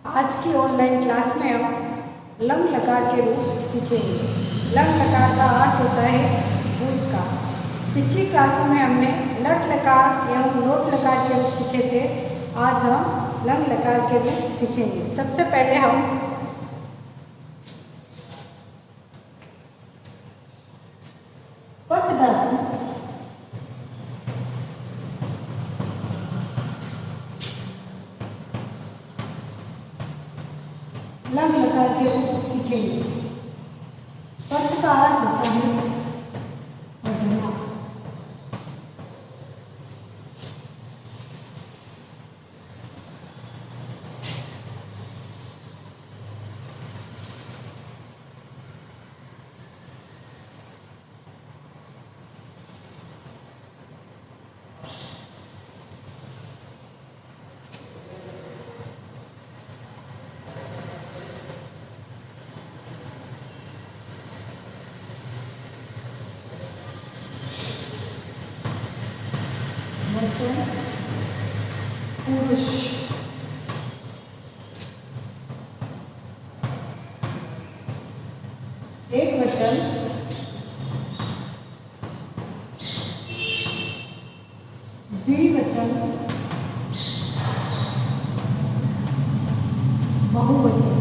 आज की online class में हम लंग लकार के रूप सीखेंगे। लंग लकार का अर्थ होता है भूतकाल। पिछली क्लासों में हमने लट लकार एवं लोट लकार के रूप सीखे थे। आज हम लंग लकार के रूप सीखेंगे। सबसे पहले हम पट धातु लंग लकार के रूप सीखेंगे। पट का अर्थ होता है पढ़ना। पुरुष एक वचन द्विवचन बहुवचन।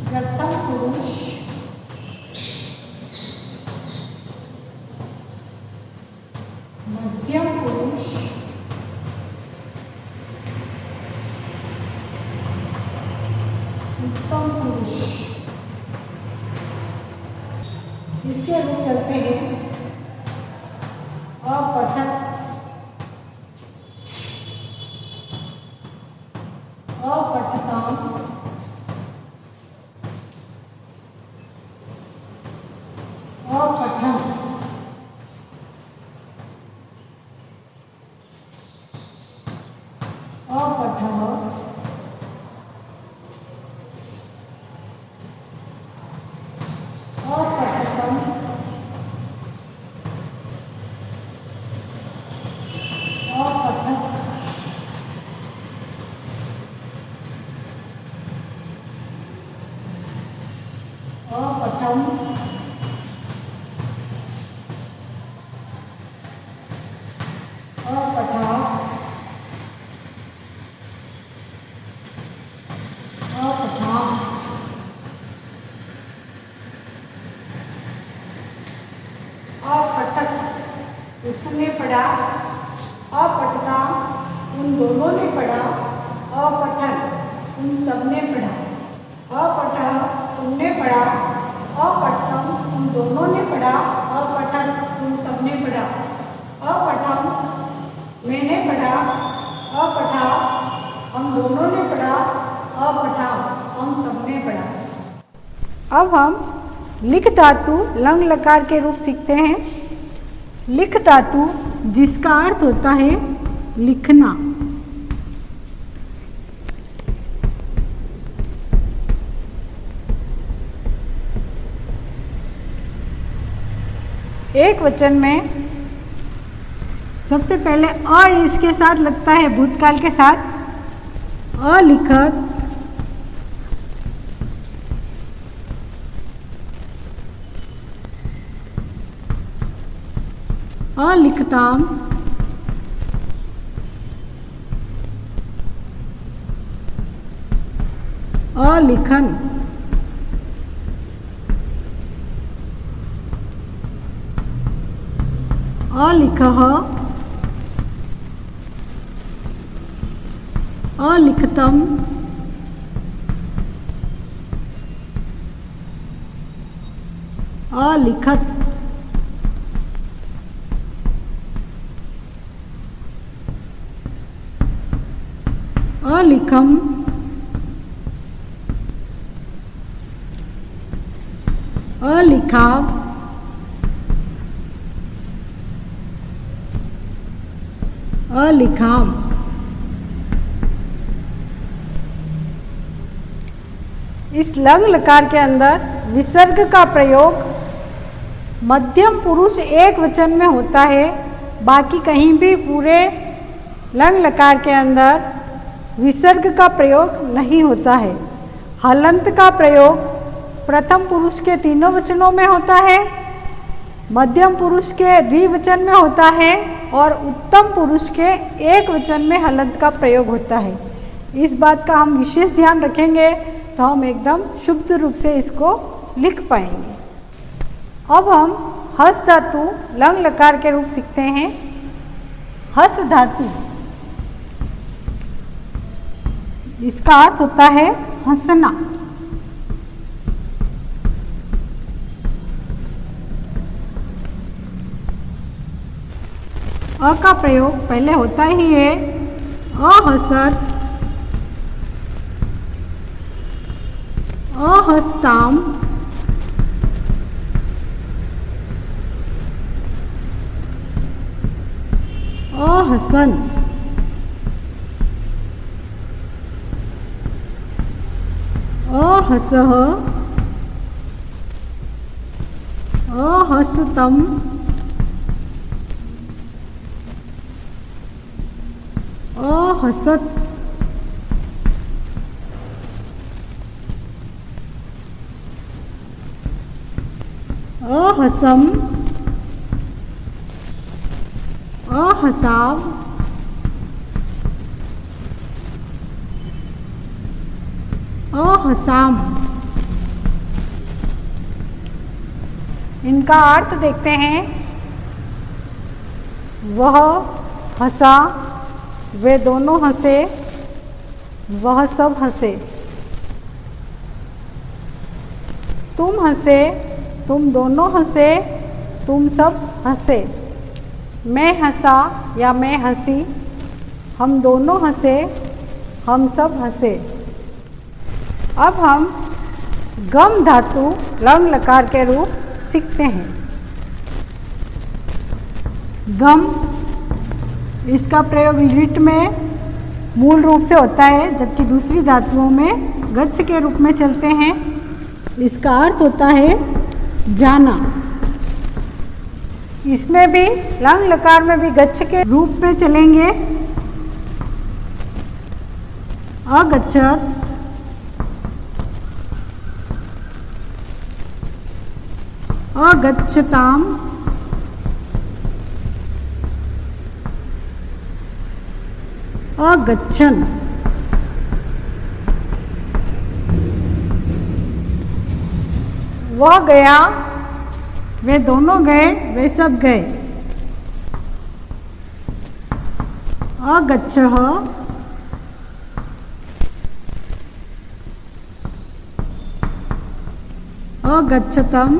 प्रथम पुरुष मध्यम पुरुष उत्तम पुरुष। इसके रूप चलते हैं अपठक, अपठताम, अपठन, अपठः, अपठतम, अपठक, अपठम, अपठा, अपठाम। अपठक उसने पढ़ा, अपठता उन दोनों ने पढ़ा, अपठन उन सब ने पढ़ा, अपठः तुमने पढ़ा, अपठतम तुम दोनों ने पढ़ा, अपठन तुम सब ने पढ़ा, अपठम मैंने पढ़ा, अपठा हम दोनों ने पढ़ा, अपठा हम सब ने पढ़ा। अब हम लिख धातु लंग लकार के रूप सीखते हैं। लिख धातु जिसका अर्थ होता है लिखना। एक वचन में सबसे पहले अ इसके साथ लगता है भूतकाल के साथ। अलिखत, अलिखताम, अलिखन, अलिखः, अलिखतम, अलिखत, अलिखम, अलिखाव, अलिखाम। इस लंग लकार के अंदर विसर्ग का प्रयोग मध्यम पुरुष एक वचन में होता है, बाकी कहीं भी पूरे लंग लकार के अंदर विसर्ग का प्रयोग नहीं होता है। हलंत का प्रयोग प्रथम पुरुष के तीनों वचनों में होता है, मध्यम पुरुष के द्विवचन में होता है और उत्तम पुरुष के एक वचन में हलंत का प्रयोग होता है। इस बात का हम विशेष ध्यान रखेंगे तो हम एकदम शुद्ध रूप से इसको लिख पाएंगे। अब हम हस धातु लंग लकार के रूप सीखते हैं। हस धातु, इसका अर्थ होता है हंसना। अ का प्रयोग पहले होता ही है अहसत, अहस्ताम, अहसन, अहसह, अहसतम, अहसत, अहसम, अहसाव, अहसाम। इनका अर्थ देखते हैं। वह हंसा, वे दोनों हंसे, वह सब हंसे। तुम हंसे, तुम दोनों हंसे, तुम सब हंसे। मैं हंसा या मैं हंसी, हम दोनों हंसे, हम सब हंसे। अब हम गम धातु लंग लकार के रूप सीखते हैं। गम, इसका प्रयोग लिट में मूल रूप से होता है, जबकि दूसरी धातुओं में गच्छ के रूप में चलते हैं। इसका अर्थ होता है जाना। इसमें भी लंग लकार में भी गच्छ के रूप में चलेंगे। अगच्छत, अगच्छताम, अगच्छन। वह गया, वे दोनों गए, वे सब गए। अगच्छः, अगच्छतम,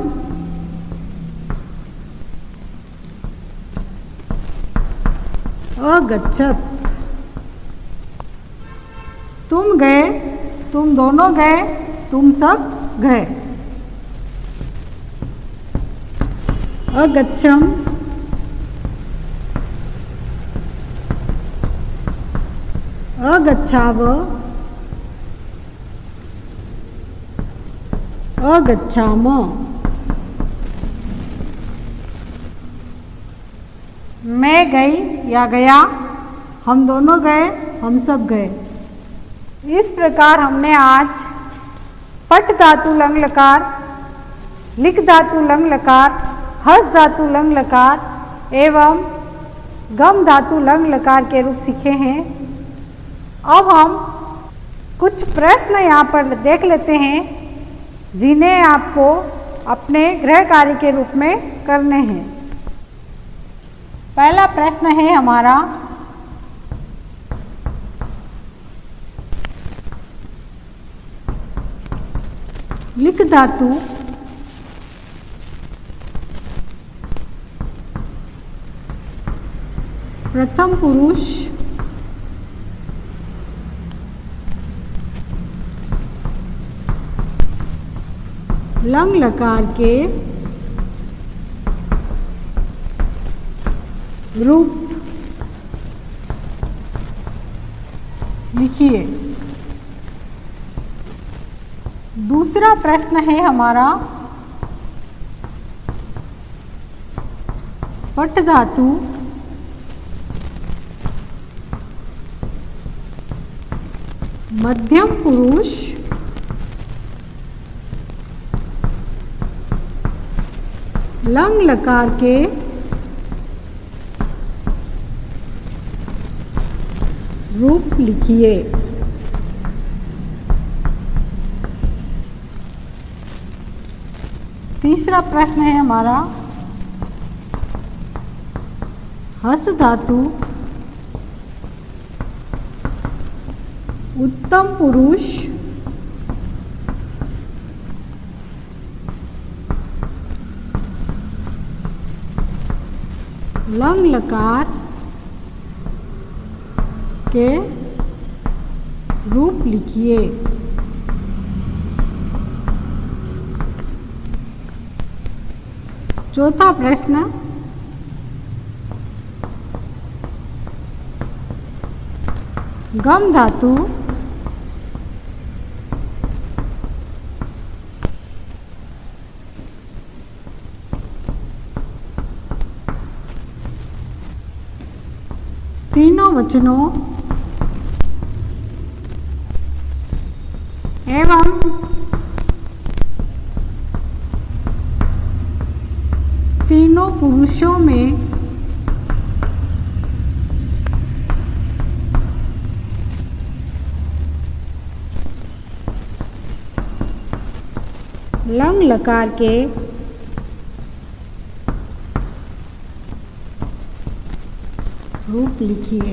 अगच्छत। तुम गए, तुम दोनों गए, तुम सब गए। अगच्छम, अगच्छाव, अगच्छाम। मैं गई या गया, हम दोनों गए, हम सब गए। इस प्रकार हमने आज पट धातु लंग लकार, लिख धातु लंग लकार, हस धातु लंग लकार एवं गम धातु लंग लकार के रूप सीखे हैं। अब हम कुछ प्रश्न यहाँ पर देख लेते हैं, जिन्हें आपको अपने गृह कार्य के रूप में करने हैं। पहला प्रश्न है हमारा, लिख धातु प्रथम पुरुष लंग लकार के रूप लिखिए। दूसरा प्रश्न है हमारा, पट धातु मध्यम पुरुष लंग लकार के रूप लिखिए। तीसरा प्रश्न है हमारा, हस धातु उत्तम पुरुष लंग लकार के रूप लिखिए। चौथा प्रश्न, गम धातु तीनों वचनों एवं तीनों पुरुषों में लंग लकार के रूप लिखिए।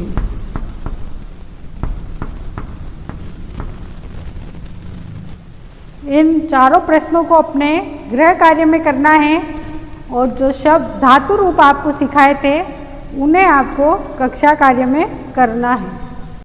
इन चारों प्रश्नों को अपने गृह कार्य में करना है और जो शब्द धातु रूप आपको सिखाए थे उन्हें आपको कक्षा कार्य में करना है।